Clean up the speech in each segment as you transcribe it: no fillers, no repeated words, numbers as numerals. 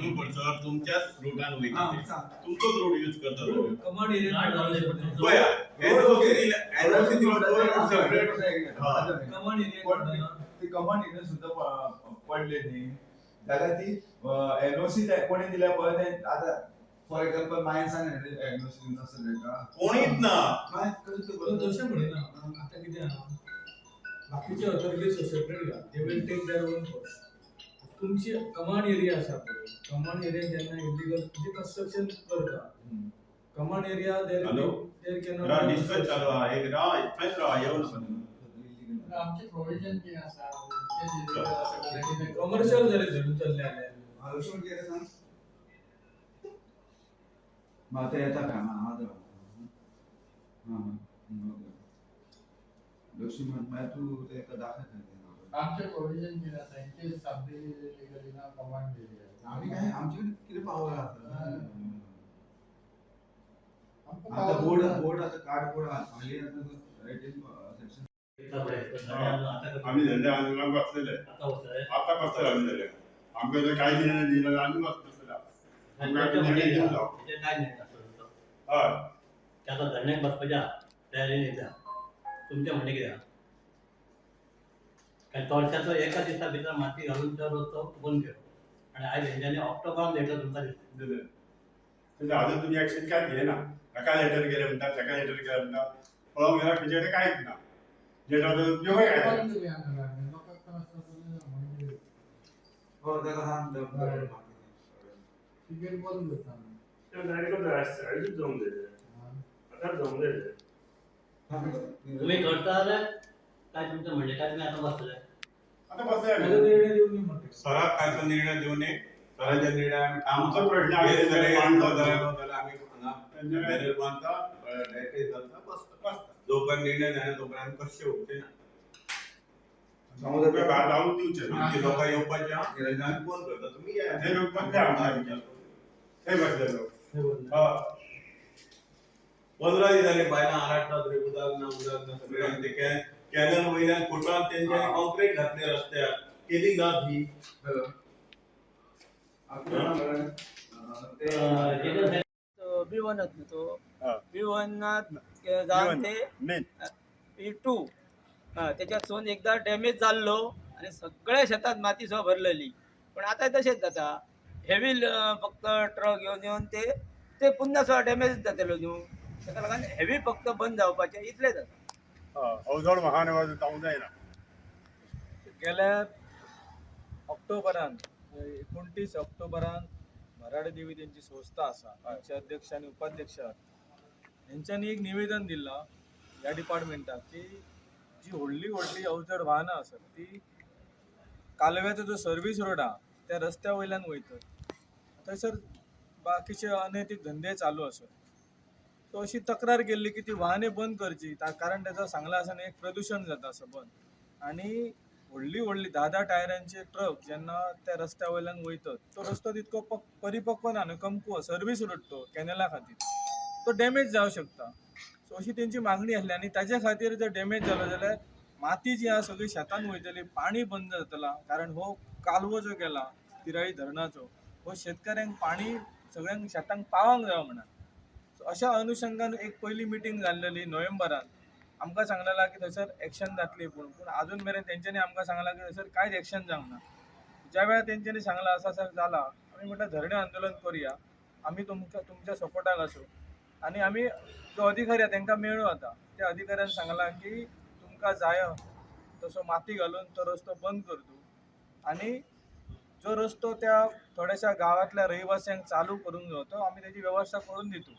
म्हणून पडसर तुमच्याच रोडान वयता तुमचोच रोड यूज करता कमांड एरिया गोया एनओसी दिलो तो सेपरेट कमांड एरिया ती कमांड एरिया सुद्धा पडले न्ही जाल्यार ती एनओसी कोणी दिल्या पळय ते आता फॉर एक्झाम्पल मायन्सान एनओसी दिवन असेल का कोणीच ना तो दोषा म्हणेना आता किती आहे बाकीचे ऑथॉरिटीज सेपरेट घ्या they will take their own course तुमची कमांड एरिया असा कमांड एरिया ज्यांना इलिगल म्हणजे कंस्ट्रक्शन करता command area there cannot discuss चालू आहे एक रा इथंच रा येऊन आमचे प्रोव्हिजन किती असा कमर्शियल जरी धरून चालले आले आयुष्य किती सांग मग आता येता का हा लक्ष्मण मैं तू ते दाखल आमचे प्रोव्हिजन किती असा इथे सबडी लीगली ना कमांड एरिया आम्ही काय आमच्याकडे किती पावर आता बोर्ड आता कार्ड बोर्ड आली सेक्शन आम्ही धंदे आंदोलन बसलेले आता कसं आम्ही झाले आमच्याकडे काही निर्णय दिला आम्ही बसलेला त्याचा धरण्याक बसपाच्या तयारीन येता तुमच्या म्हणजे कित्याक कारण तोडशाचो एका दिसा भितर माती घालून तो रस्तो बंद केलो आणि आयज हेंच्यांनी ऑक्टोबरान लेटर तुमकां दिले म्हणजे अजून तुम्ही ऍक्शन काय घेना एका लेटर गेले म्हणतात एका लेटर गेले म्हणतात पळोवंक गेला तुमच्याकडे कांयच ना लेटरचा उपयोग काय हो त्याला सांग तिकीट बंद होता तुम्ही करता जाल्यार काय तुमचं म्हणजे काय तुम्ही आता बसले आता बसले त्याला निर्णय देऊन मी म्हणते सरात काय तो निर्णय देऊ नये सराच्या निर्णय आम्ही आमचा प्रश्न आहे आम्ही बॅनर बांधता डायरेक्ट जाता बसता जोपर्यंत निर्णय नाही तोपर्यंत कसे होते ना जाऊन दिवचे आमचे लोक येवपाचे आम्ही फोन करता तुम्ही या हे लोक बसले आमच्या हे बसले लोक 15 दीस जाले बायलां आराडटा तरी उदक ना सगळ्यांक ते कॅनल वयल्यान फुटान तेंच्यांनी कॉन्क्रीट घातले रस्त्यार केली ना ही B1 तो B1 जाऊन ते B2 त्याच्यातून एकदा डॅमेज जाल्लो आणि सगळ्या शेतात माती सो भरलेली पण आता तसेच जाता हेवी फक्त ट्रक घेऊन येऊन ते पुन्हा सो डॅमेज जातलो न्हू ताका लागून हेवी फक्त बंद जावपाचें इतलें जाता अवजड वाहन जावंक जायना गेल्या ऑक्टोबरान 29 ऑक्टोबरान भराडे देवी त्यांची संस्था आसा त्यांचे अध्यक्ष आणि उपाध्यक्ष यांच्यानी एक निवेदन दिला या डिपार्टमेंटाक की जी व्हडली अवजड वाहनां आसात ती कालव्याचो जो सर्वीस रोड हा त्या रस्त्या वयल्यान वयतात थंयसर बाकीचे अनैतिक धंदे चालू आसात सो अशी तक्रार केल्ली की ती वाहने बंद करची कारण त्याचा सांगला आसा एक प्रदूषण जाता असं बंद आणि व्हडली 10 टायरांचे ट्रक जेन्ना त्या रस्त्या वयल्यान वयतात तो रस्तो तितको परिपक्व ना न्हू कमकुवत सर्वीस रोड तो कॅनला खातीर तो डॅमेज जावं शकता सो अशी तेंची मागणी आसली आणि ताच्या खातीर जर डॅमेज जालो जाल्यार माती जी आहा सगळी शेतान वयतली पाणी बंद जातला कारण हो कालवो जो गेला तिराळी धरणाचो हो शेतकऱ्यांक पाणी सगळ्यांक शेतांक पावंक जाय म्हणून सो अशा अनुषंगान एक पयली मिटींग जाल्लेली नोव्हेंबरान आमकां सांगलेला की थंयसर एक्शन जातली पूण अजून मेरेन तेंच्यांनी आमकां सांगला की थंयसर कांयच एक्शन जावंक ना ज्या वेळार तेंच्यांनी सांगला असा जाला आमी म्हटलं धरणे आंदोलन करूया आमी तुमच्या सपोर्टाक आसूं आणि आमी जो अधिकारी तांकां मेळ्ळो आता त्या अधिकाऱ्यान सांगला की तुमकां जाय तसो माती घालून तो रस्तो बंद कर तूं आणि जो रस्तो त्या थोड्याशा गावातल्या रहिवाशांक चालू करूंक जाय तो आमी तेजी व्यवस्था करून दितू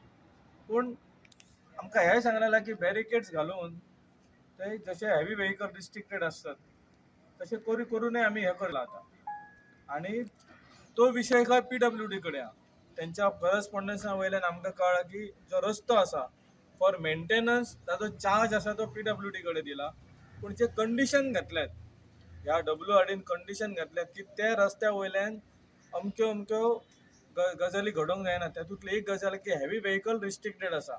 पूण आमकां हेंय सांगलेलां की बॅरिकेड्स घालून थंय जशे हेवी व्हेकल रिस्ट्रिक्टेड आसतात तशें करूनय आमी हें करला आतां आणि तो विशय खंय PWD कडेन आहा त्यांच्या करस्पॉन्डन्सा वयल्यान आमकां कळ्ळां की जो रस्तो आसा फॉर मेंटेनन्स ताजो चार्ज आसा तो PWD कडेन दिला पूण जे कंडिशन घातल्यात ह्या WRDन कंडिशन घातल्यात की त्या रस्त्या वयल्यान अमक्यो गजाली घडोवंक जायना तातूंतली एक गजाल की हेवी व्हेकल रिस्ट्रिक्टेड आसा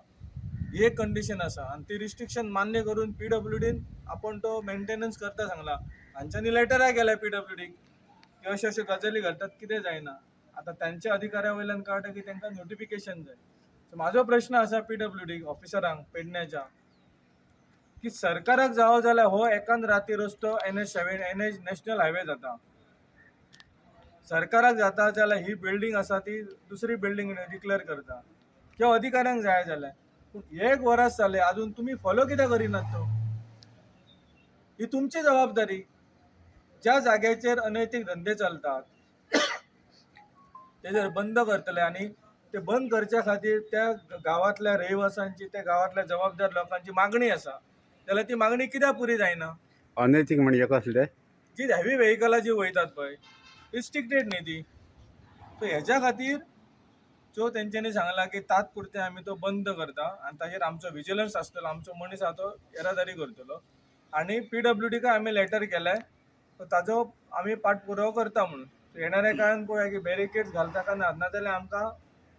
ही एक कंडिशन आसा आणि ती रिस्ट्रिक्शन मान्य करून PWDन आपण तो मेंटेनन्स करता सांगला हांच्यांनी लेटराय गेल्या PWDक की अशे गजाली घडटात कितें जायना आता त्यांच्या अधिकाऱ्या वयल्यान कळटा की त्यांना नोटिफिकेशन जाय. सो माझो प्रश्न असा PWD ऑफिसरांक पेडण्याच्या की सरकाराक जावं जाल्यार हो एकान राती रस्तो NH7 NH नॅशनल हायवे जाता. सरकाराक जाता जाल्यार ही बिल्डींग आसा ती दुसरी बिल्डींग डिक्लेअर करता किंवा अधिकाऱ्यांक जाय जाल्यार. पूण 1 वर्स जाले अजून तुम्ही फॉलो कित्याक करिनात तो? ही तुमची जबाबदारी. ज्या जाग्याचेर अनैतिक धंदे चालतात ते जर बंद करतले आणि ते बंद करच्या खातीर त्या गावातल्या रहिवाशांची त्या गावातल्या जबाबदार लोकांची मागणी आसा जाल्यार ती मागणी कित्याक पुरी जायना? अनैतिक म्हणजे कसले? जी हेवी व्हेकलां जी वयतात पळय रिस्ट्रिक्टेड न्ही ती. सो हेच्या खातीर जो तेंच्यांनी सांगला की तात्पुरते आमी तो बंद करता आनी ताचेर आमचो विजिलन्स आसतलो, आमचो मनीस आसा तो येरादारी करतलो. आणि PWDक आमी लेटर केलाय ताजो आमी पाठपुरावो करता म्हणून. सो येणाऱ्या काळान पळोवया की बॅरिकेड्स घालता काय ना जाल्यार आमकां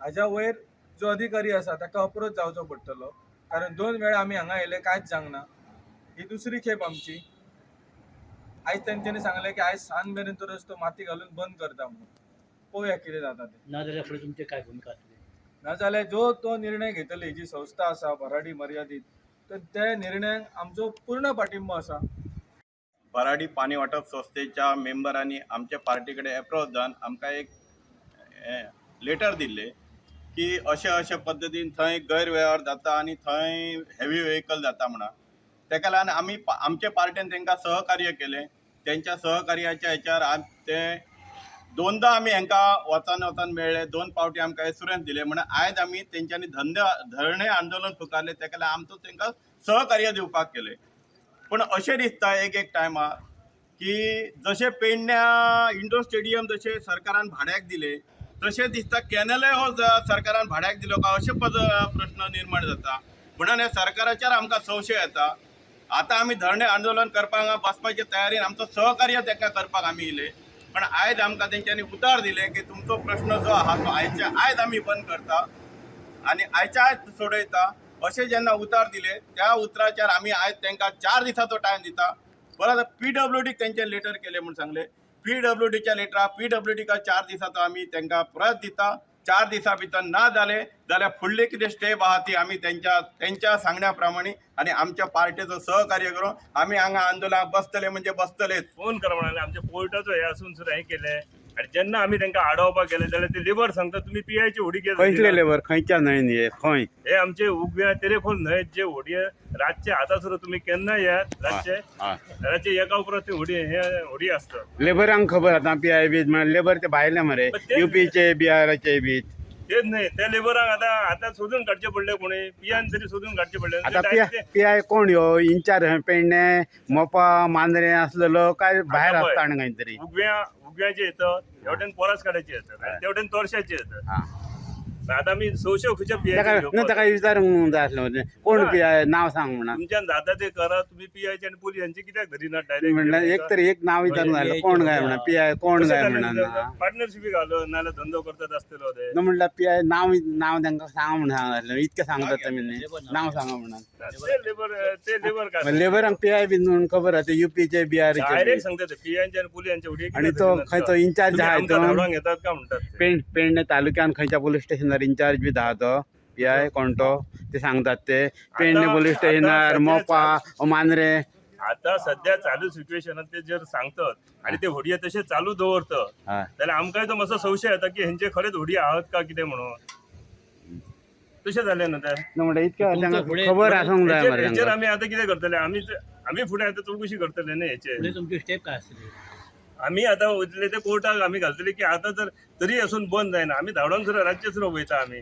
हाज्या वयर जो अधिकारी आसा ताका अप्रोच जावचो पडटलो. कारण 2 वेळा आमी हांगा येयले कांयच जावंक ना. ही दुसरी खेप आमची. आयज तेंच्यांनी सांगलें की आयज सांज मेरेन तो रस्तो माती घालून बंद करता म्हणून. पळोवया कितें जाता तें. नाजाल्यार फुडें तुमची काय भूमिका आसली? नाजाल्यार जो तो निर्णय घेतली जी संस्था आसा भराडी मर्यादीत तर त्या निर्णयाक आमचो पूर्ण पाठिंबो आसा. भराडी पाणी वाटप संस्थेच्या मेंबरांनी आमच्या पार्टी कडेन एप्रोच जावन आमकां एक लेटर दिल्ले की अशे पद्दतीन थंय गैरवेव्हार जाता आनी थंय हेवी व्हेकल जाता म्हणून. तेका लागून आमी आमच्या पार्टीन तांकां सहकार्य केलें. त्यांच्या सहकार्याच्या हेच्यार ते 2दा आमी हांकां वचन मेळ्ळे. 2 फावटी आमकां एश्युरन्स दिले म्हणून आयज आमी तेंच्यांनी धरणे आंदोलन पुकारलें. तेका लागून आमचो तांकां सहकार्य दिवपाक केलें. पण अशें दिसता एक टायमार की जशें पेडण्या इंडोर स्टेडियम जशें सरकारान भाड्याक दिले तशें दिसता कॅनलय हो सरकारान भाड्याक दिलो का अशें प्रश्न निर्माण जाता. म्हणून ह्या सरकाराचेर आमकां संशय येता. आतां आमी धरणे आंदोलन करपाक बसपाचे तयारीन आमचो सहकार्य ताका करपाक आमी येयले. पण आयज आमकां तेंच्यांनी उतर दिले की तुमचो प्रश्न जो आहा तो आयच्या आयज आमी बंद करता आनी आयच्या आयज सोडयता. अशें जेन्ना उतर दिले त्या उतराचेर आमी आयज तांकां 4 दिसाचो टायम दिता. परत PWDक तेंचे लेटर केले म्हूण सांगले. PWDच्या लेटरा PWDका 4 दिसाचो आमी तांकां परत दिता. 4 दिसां भितर ना जाले जाल्यार फुडले कितें स्टेप आहा ती आमी तेंच्या सांगण्या प्रमाणे आनी आमच्या पार्टीचो सहकार्य करून आमी हांगा आंदोलनाक बसतले म्हणजे बसतलेच. फोन कर म्हणाले आमच्या कोर्टाचो हे असून सुद्धा हे केले आणि जेन्ना आमी तांकां आडोवपाक गेले जाल्यार ते लेबर सांगता तुम्ही PI ची होडी खंयसले लेबर खंयच्या न्हंयन हे खंय? हे आमचे उगव्या तेरेखोल न्हय जे होडी रातचे आता सुद्धा तुम्ही केन्ना येयात रातचे एका उपरांत ते होडी असतात. लेबरांक खबर आतां PI बीत म्हण लेबर ते भायले मरे UPचे बिहाराचे बीत. तेच नाही त्या लेबरांक आता सोदून काडचे पडले कोणी PI तरी सोदून काडचे पडले. आता PI कोण यो इंचार्ज पेडणे मोपा मांद्रे असलेलो काय भायर आसता आनी खंय तरी उगव्याचे येतात तेवटेन पोरास काडायचे येतात तेवटेन तोरशाचे येतात. आता मी सोशल खुच्या ताका विचारूंक जाय आसलें कोण PI नाव सांग म्हणा. तुमच्यान जाता ते करा. तुम्ही PI चे आणि पोलिसांचे कित्याक धरिनात डायरेक्ट म्हणल्यार एक तरी एक नाव विचारूंक जाय आसलें कोण काय म्हणा PI कोण काय म्हणा. पार्टनरशिपी घालून नाल्यार धंदो करतात आसतलो ते न म्हणल्यार PI नाव तांकां सांग म्हणून सांग आसलें इतकें सांगतात तुमी नाव सांगा म्हणून. ते लेबर काय लेबरांक PI बी म्हणून खबर आहा ते UPचे बिहारचे डायरेक्ट सांगतात PI चे आणि पोलिसांचे उडी आणि तो खंयचो इंचार्ज आहा तो घेतात का म्हणतात. पेडणे तालुक्यान खंयच्या पोलीस स्टेशनार इंचार्ज बी आहा तो PI कोण तो ते सांगतात ते पेडणे पोलीस स्टेशनार मोपा मांद्रे. आता सध्या चालू सिच्युएशनात ते जर सांगतात आणि ते होडये तसे चालू दवरतात जाल्यार आमकां तो मातसो संशय येता की हेंचे खरेच होडी आहात का कितें म्हणून. तशें जालें ना ते म्हणजे इतकें खबर आसूंक जाय मरे. हेचेर आमी आतां कितें करतले आमी फुडें आतां चवकशी करतले न्ही हेचेर. तुमची स्टेप काय आसतली? आमी आतां वयतले ते कोर्टाक आमी घालतले की आतां जर तरी असून बंद जायना आमी धांवडावन सुद्दां राज्य सुद्दां वयता आमी